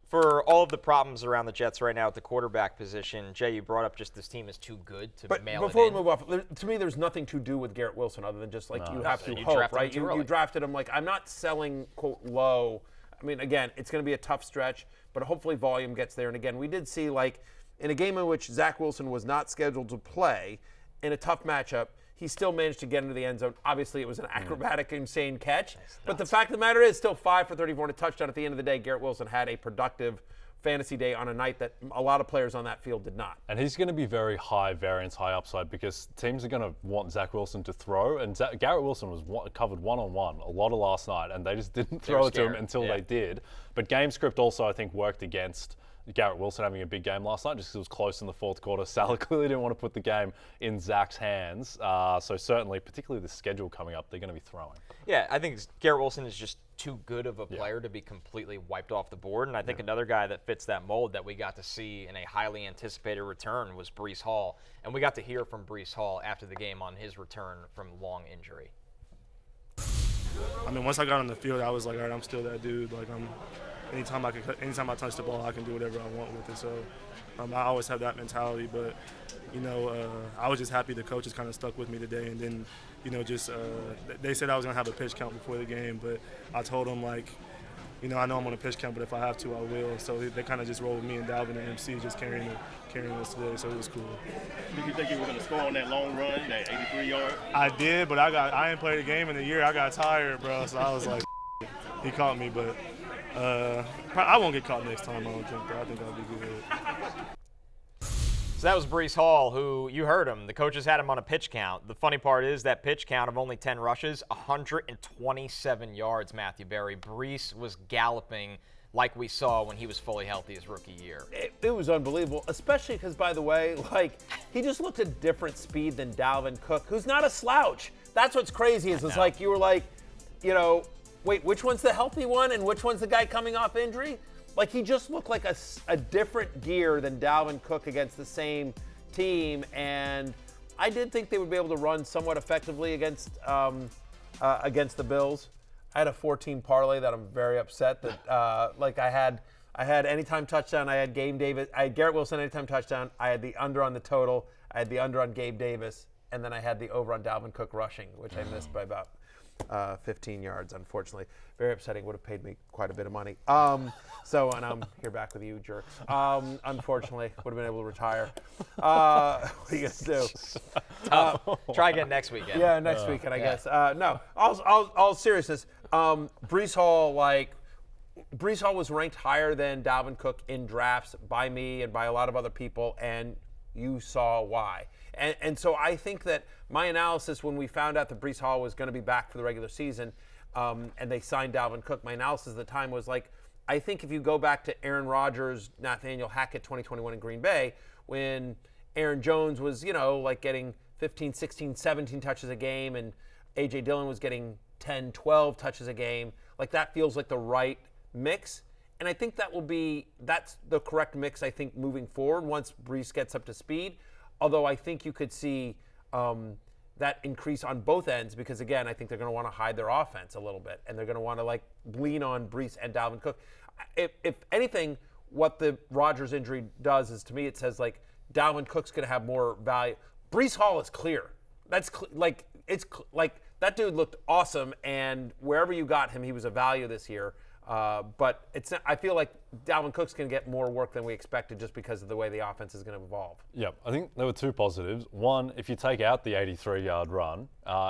For all of the problems around the Jets right now at the quarterback position, Jay, you brought up just this team is too good to mail it in. Before we move off, to me, there's nothing to do with Garrett Wilson other than just you have to hope, right? You drafted him. I'm not selling, quote, low. I mean, again, it's going to be a tough stretch, but hopefully volume gets there. And again, we did see, in a game in which Zach Wilson was not scheduled to play in a tough matchup, he still managed to get into the end zone. Obviously, it was an acrobatic, insane catch. But the fact of the matter is, still 5 for 34 and a touchdown. At the end of the day, Garrett Wilson had a productive fantasy day on a night that a lot of players on that field did not. And he's going to be very high variance, high upside because teams are going to want Zach Wilson to throw. And Garrett Wilson was covered one-on-one a lot of last night, and they just didn't throw it to him until they did. But game script also, I think, worked against Garrett Wilson having a big game last night just because it was close in the fourth quarter. Salah clearly didn't want to put the game in Zach's hands. So certainly, particularly the schedule coming up, they're going to be throwing. Yeah, I think Garrett Wilson is just too good of a player to be completely wiped off the board. And I think another guy that fits that mold that we got to see in a highly anticipated return was Breece Hall. And we got to hear from Breece Hall after the game on his return from long injury. I mean, once I got on the field, I was like, all right, I'm still that dude. Anytime I touch the ball, I can do whatever I want with it. So I always have that mentality. But, I was just happy the coaches kind of stuck with me today. And then, they said I was going to have a pitch count before the game. But I told them, I know I'm on a pitch count, but if I have to, I will. So they kind of just rolled with me and Dalvin and MC just carrying us today. So it was cool. Did you think you were going to score on that long run, that 83-yard? I did, but I ain't played a game in a year. I got tired, bro. So I was like, he caught me, but I won't get caught next time, I don't think, but I think I'll be good. So that was Breece Hall, who you heard him. The coaches had him on a pitch count. The funny part is that pitch count of only 10 rushes, 127 yards, Matthew Berry. Breece was galloping like we saw when he was fully healthy his rookie year. It was unbelievable, especially because, by the way, he just looked at different speed than Dalvin Cook, who's not a slouch. That's what's crazy is it's you were wait, which one's the healthy one and which one's the guy coming off injury? He just looked like a different gear than Dalvin Cook against the same team, and I did think they would be able to run somewhat effectively against the Bills. I had a 14 parlay that I'm very upset that I had anytime touchdown. I had Garrett Wilson anytime touchdown. I had the under on the total. I had the under on Gabe Davis, and then I had the over on Dalvin Cook rushing, which I missed by about 15 yards, unfortunately. Very upsetting. Would have paid me quite a bit of money. And I'm here back with you, jerks. Unfortunately, would have been able to retire. What are you going to do? Try again next weekend. Yeah, next weekend, I guess. No, all seriousness. Breece Hall was ranked higher than Dalvin Cook in drafts by me and by a lot of other people, and you saw why. And so I think that my analysis when we found out that Breece Hall was going to be back for the regular season and they signed Dalvin Cook, my analysis at the time was I think if you go back to Aaron Rodgers, Nathaniel Hackett 2021 in Green Bay, when Aaron Jones was, getting 15, 16, 17 touches a game and A.J. Dillon was getting 10, 12 touches a game, that feels like the right mix. And I think that's the correct mix, I think, moving forward once Breece gets up to speed. Although I think you could see that increase on both ends because, again, I think they're going to want to hide their offense a little bit. And they're going to want to, lean on Breece and Dalvin Cook. If anything, what the Rodgers injury does is, to me, it says, Dalvin Cook's going to have more value. Breece Hall is clear. That's that dude looked awesome. And wherever you got him, he was a value this year. But I feel like Dalvin Cook's going to get more work than we expected just because of the way the offense is going to evolve. Yeah, I think there were two positives. One, if you take out the 83-yard run,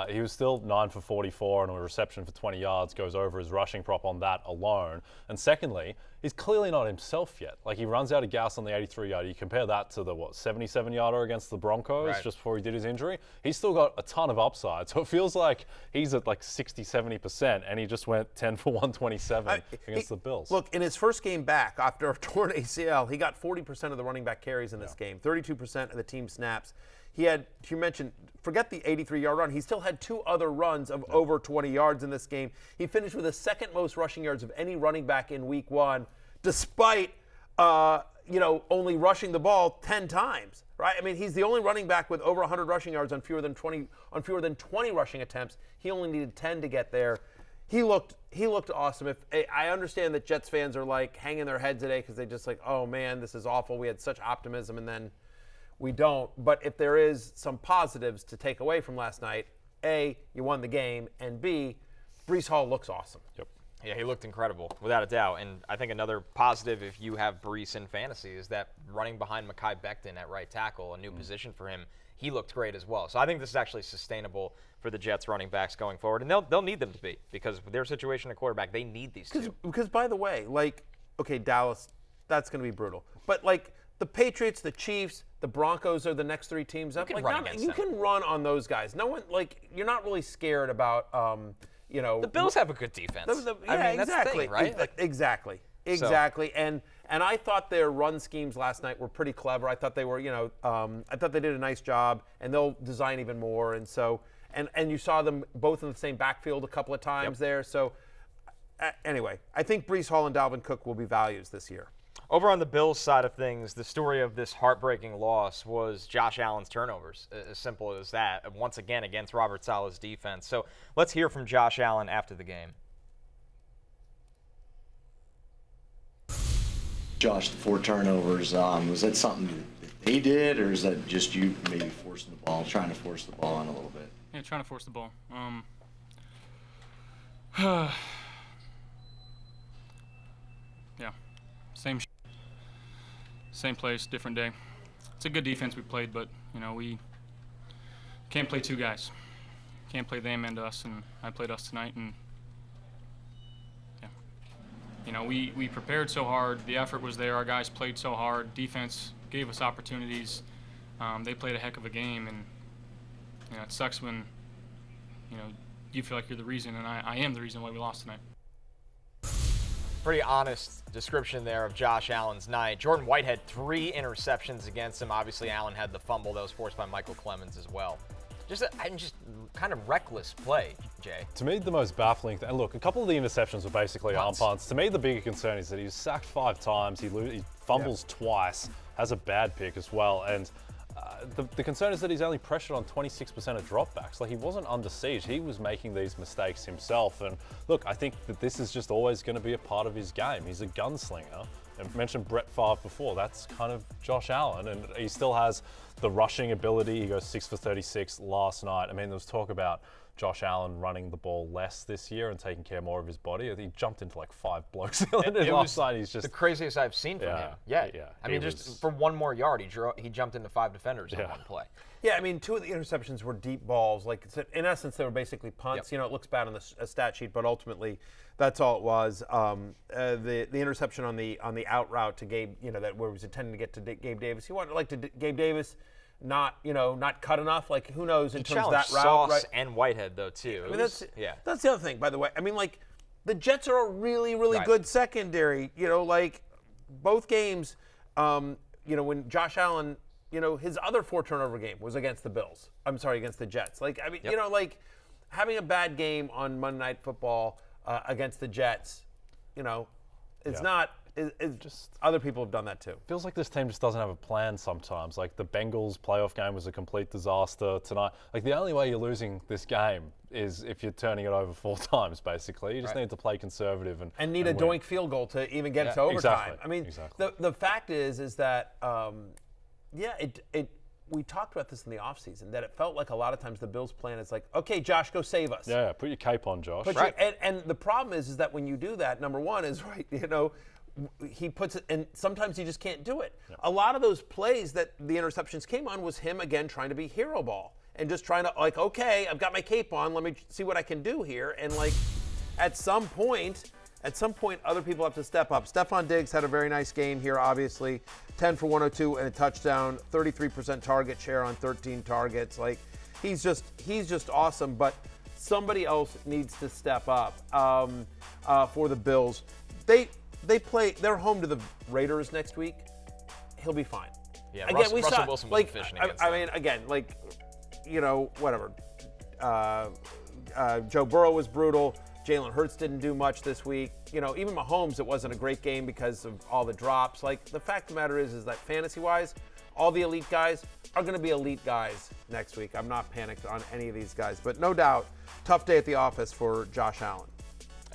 he was still 9 for 44 and a reception for 20 yards, goes over his rushing prop on that alone. And secondly, he's clearly not himself yet. He runs out of gas on the 83-yard. You compare that to the, 77-yarder against the Broncos just before he did his injury. He's still got a ton of upside. So it feels like he's at 60, 70%, and he just went 10 for 127 against the Bills. Look, in his first game back after a torn ACL, he got 40% of the running back carries in this game, 32% of the team snaps. He had, you mentioned, forget the 83-yard run. He still had 2 other runs of over 20 yards in this game. He finished with the second most rushing yards of any running back in Week 1, despite only rushing the ball 10 times. Right? I mean, he's the only running back with over 100 rushing yards on fewer than 20 rushing attempts. He only needed 10 to get there. he looked awesome. If I understand that Jets fans are like hanging their head today because they just like, oh man, this is awful. We had such optimism and then we don't. But if there is some positives to take away from last night, A, you won the game, and B, Breece Hall looks awesome. Yep. Yeah, he looked incredible, without a doubt. And I think another positive, if you have Breece in fantasy, is that running behind Mekhi Becton at right tackle, a new position for him, he looked great as well. So I think this is actually sustainable for the Jets running backs going forward. And they'll need them to be, because with their situation at quarterback, they need these two. Because, by the way, like, okay, Dallas, that's going to be brutal. But, like, the Patriots, the Chiefs, the Broncos are the next three teams up. can Like, run against you them. can run on those guys. No one, like, you're not really scared about, you know. The Bills have a good defense. Yeah, I mean, exactly. That's the thing, right? Like, Exactly. And I thought their run schemes last night were pretty clever. I thought they were, I thought they did a nice job, and they'll design even more. And so, and you saw them both in the same backfield a couple of times there. So, anyway, I think Breece Hall and Dalvin Cook will be values this year. Over on the Bills side of things, the story of this heartbreaking loss was Josh Allen's turnovers, as simple as that, once again against Robert Saleh's defense. So let's hear from Josh Allen after the game. Josh, the 4 turnovers, was that something that they did, or is that just you maybe forcing the ball, trying to force the ball in a little bit? Yeah, trying to force the ball. Yeah, same place, different day. It's a good defense we played, but we can't play two guys. Can't play them and us, and I played us tonight, and yeah. We prepared so hard. The effort was there. Our guys played so hard. Defense gave us opportunities. They played a heck of a game, and it sucks when you feel like you're the reason, and I am the reason why we lost tonight. Pretty honest description there of Josh Allen's night. Jordan White had 3 interceptions against him. Obviously, Allen had the fumble that was forced by Michael Clemens as well. Just kind of reckless play, Jay. To me, the most baffling thing, and look, a couple of the interceptions were basically arm Punts. punts. To me, the bigger concern is that he was sacked 5 times, he fumbles twice, has a bad pick as well, and the concern is that he's only pressured on 26% of dropbacks. Like, he wasn't under siege. He was making these mistakes himself. And look, I think that this is just always going to be a part of his game. He's a gunslinger. And I mentioned Brett Favre before. That's kind of Josh Allen. And he still has the rushing ability. He goes 6 for 36 last night. I mean, there was talk about Josh Allen running the ball less this year and taking care more of his body. He jumped into like 5 blokes last night. He's just the craziest I've seen from him. Yeah. I mean, just for 1 more yard, he jumped into 5 defenders on one play. Yeah, I mean, 2 of the interceptions were deep balls. Like, in essence, they were basically punts. It looks bad on the stat sheet, but ultimately, that's all it was. The interception on the out route to Gabe, that where he was intending to get to Gabe Davis. He wanted to Gabe Davis. Not cut enough. Like, who knows in terms of that route, Sauce right? and Whitehead though too. I mean, that's the other thing, by the way. I mean, like, the Jets are a really, really good secondary. Like, both games. When Josh Allen, his other 4 turnover game was against the Bills. I'm sorry, against the Jets. Like, I mean, like having a bad game on Monday Night Football against the Jets, it's not. It's just other people have done that too. Feels like this team just doesn't have a plan sometimes. Like, the Bengals playoff game was a complete disaster tonight. Like, the only way you're losing this game is if you're turning it over 4 times, basically. You just need to play conservative and need a win. doink field goal to even get it to overtime. Exactly. I mean, exactly. the fact is that we talked about this in the offseason, that it felt like a lot of times the Bills' plan is like, okay, Josh, go save us. Yeah, put your cape on, Josh. And the problem is that when you do that, number one is, he puts it, and sometimes he just can't do it. Yeah. A lot of those plays that the interceptions came on was him, again, trying to be hero ball and just trying to, like, okay, I've got my cape on, let me see what I can do here. And, like, at some point, other people have to step up. Stefon Diggs had a very nice game here, obviously. 10 for 102 and a touchdown, 33% target share on 13 targets. Like, he's just awesome, but somebody else needs to step up for the Bills. They're home to the Raiders next week. He'll be fine. Yeah, again, Russell Wilson was fishing against them. I mean, again, whatever. Joe Burrow was brutal. Jalen Hurts didn't do much this week. Even Mahomes, it wasn't a great game because of all the drops. Like, the fact of the matter is that fantasy-wise, all the elite guys are going to be elite guys next week. I'm not panicked on any of these guys. But no doubt, tough day at the office for Josh Allen.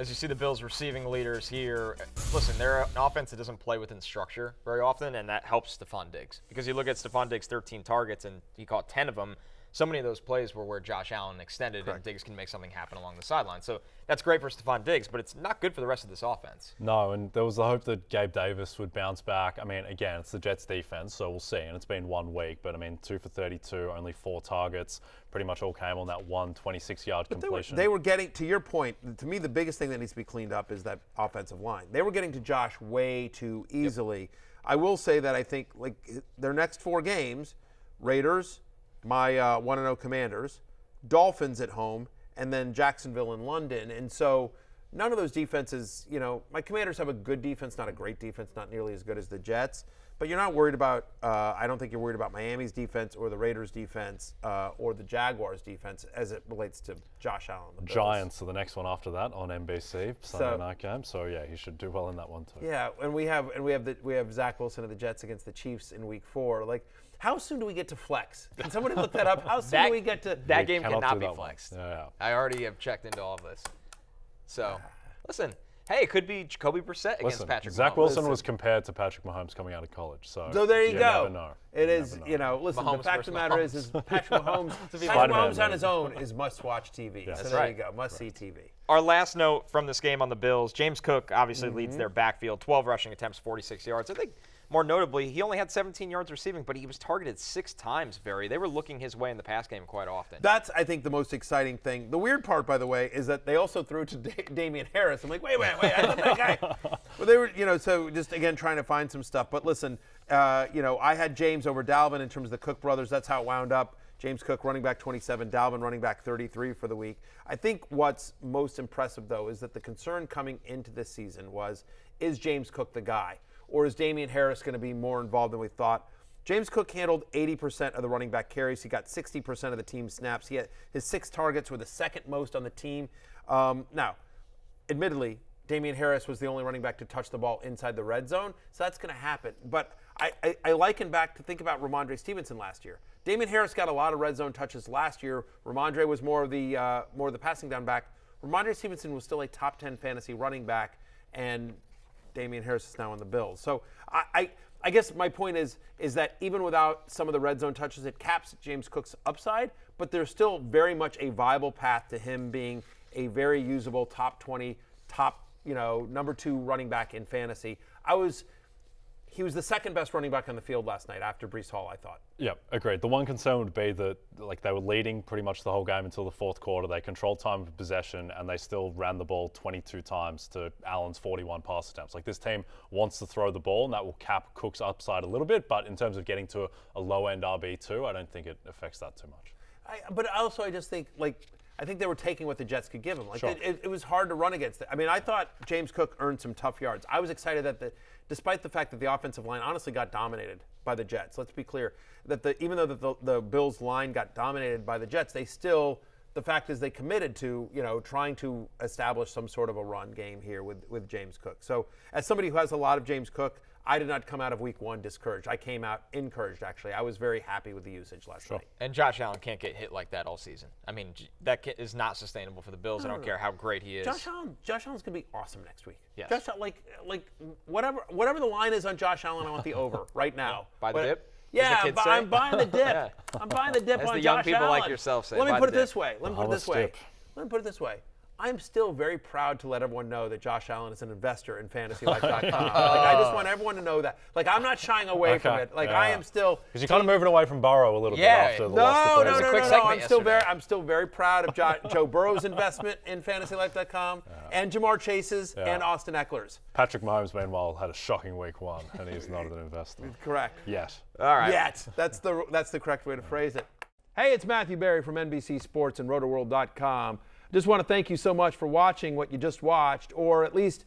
As you see the Bills' receiving leaders here, listen, they're an offense that doesn't play within structure very often, and that helps Stefon Diggs. Because you look at Stefon Diggs' 13 targets, and he caught 10 of them. So many of those plays were where Josh Allen extended and Diggs can make something happen along the sideline. So that's great for Stefon Diggs, but it's not good for the rest of this offense. No, and there was the hope that Gabe Davis would bounce back. I mean, again, it's the Jets defense, so we'll see. And it's been 1 week, but I mean, 2 for 32, only 4 targets. Pretty much all came on that one 26-yard completion. They were getting, to your point, to me the biggest thing that needs to be cleaned up is that offensive line. They were getting to Josh way too easily. Yep. I will say that I think like their next 4 games, Raiders, my 1-0 Commanders, Dolphins at home, and then Jacksonville and London. And so none of those defenses, my Commanders have a good defense, not a great defense, not nearly as good as the Jets. But you're not worried about, I don't think you're worried about Miami's defense or the Raiders' defense or the Jaguars' defense as it relates to Josh Allen. The Bills. Giants are the next one after that on NBC, Sunday night game. So, yeah, he should do well in that one too. Yeah, and we have Zach Wilson of the Jets against the Chiefs in Week 4. Like, how soon do we get to flex? Can somebody look that up? How soon do we get to that game cannot be flexed. Yeah. I already have checked into all of this. So, listen. Hey, it could be Jacoby Brissett against Patrick Mahomes. Zach Wilson was compared to Patrick Mahomes coming out of college. So there you go. Never know. It is, listen, Mahomes the fact of the matter is Patrick Mahomes on his own is must-watch TV. Yeah, so there you go, must-see TV. Our last note from this game on the Bills, James Cook obviously leads their backfield, 12 rushing attempts, 46 yards. I think more notably, he only had 17 yards receiving, but he was targeted 6 times, They were looking his way in the pass game quite often. That's, I think, the most exciting thing. The weird part, by the way, is that they also threw to Damian Harris. I'm like, wait, I thought that guy. Well, they were, so just, again, trying to find some stuff. But listen, I had James over Dalvin in terms of the Cook brothers. That's how it wound up. James Cook, running back 27, Dalvin, running back 33 for the week. I think what's most impressive, though, is that the concern coming into this season was, is James Cook the guy? Or is Damian Harris going to be more involved than we thought? James Cook handled 80% of the running back carries. He got 60% of the team snaps. He had his 6 targets were the second most on the team. Now, admittedly, Damian Harris was the only running back to touch the ball inside the red zone, so that's going to happen. But I liken back to think about Ramondre Stevenson last year. Damian Harris got a lot of red zone touches last year. Ramondre was more of the passing down back. Ramondre Stevenson was still a top 10 fantasy running back, and Damian Harris is now on the Bills. So I guess my point is that even without some of the red zone touches, it caps James Cook's upside, but there's still very much a viable path to him being a very usable top 20, number 2 running back in fantasy. He was the second best running back on the field last night after Breece Hall, I thought. Yeah, agreed. The one concern would be that they were leading pretty much the whole game until the fourth quarter. They controlled time of possession, and they still ran the ball 22 times to Allen's 41 pass attempts. This team wants to throw the ball, and that will cap Cook's upside a little bit. But in terms of getting to a low-end RB2, I don't think it affects that too much. But also, I just think, I think they were taking what the Jets could give them. Sure. It was hard to run against it. I mean, I thought James Cook earned some tough yards. I was excited that despite the fact that the offensive line honestly got dominated by the Jets. Let's be clear that even though the Bills line got dominated by the Jets, they still, the fact is they committed to, trying to establish some sort of a run game here with James Cook. So as somebody who has a lot of James Cook, I did not come out of week 1 discouraged. I came out encouraged, actually. I was very happy with the usage last night. And Josh Allen can't get hit like that all season. I mean, that is not sustainable for the Bills. I don't care how great he is. Josh Allen's going to be awesome next week. Yes. Josh Allen, whatever the line is on Josh Allen, I want the over right now. Buy the dip? Yeah, I'm buying the dip. Yeah. I'm buying the dip As on the young Josh people Allen. like yourself say, Let me buy put the it this dip. way. Let me put it this way. I'm still very proud to let everyone know that Josh Allen is an investor in FantasyLife.com. I just want everyone to know that. I'm not shying away from it. I am still. Because you're kind of moving away from Burrow a little bit after the loss to Cleveland. I'm still very proud of Joe Burrow's investment in FantasyLife.com and Jamar Chase's and Austin Eckler's. Patrick Mahomes, meanwhile, had a shocking week 1, and he's not an investor. Correct. Yet. All right. Yet. That's the correct way to phrase it. Hey, it's Matthew Berry from NBC Sports and RotoWorld.com. Just want to thank you so much for watching what you just watched, or at least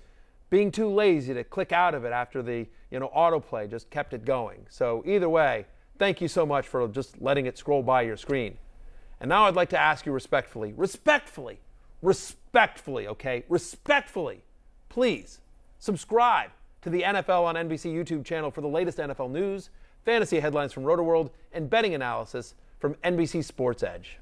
being too lazy to click out of it after the autoplay just kept it going. So either way, thank you so much for just letting it scroll by your screen. And now I'd like to ask you respectfully, please subscribe to the NFL on NBC YouTube channel for the latest NFL news, fantasy headlines from RotoWorld, and betting analysis from NBC Sports Edge.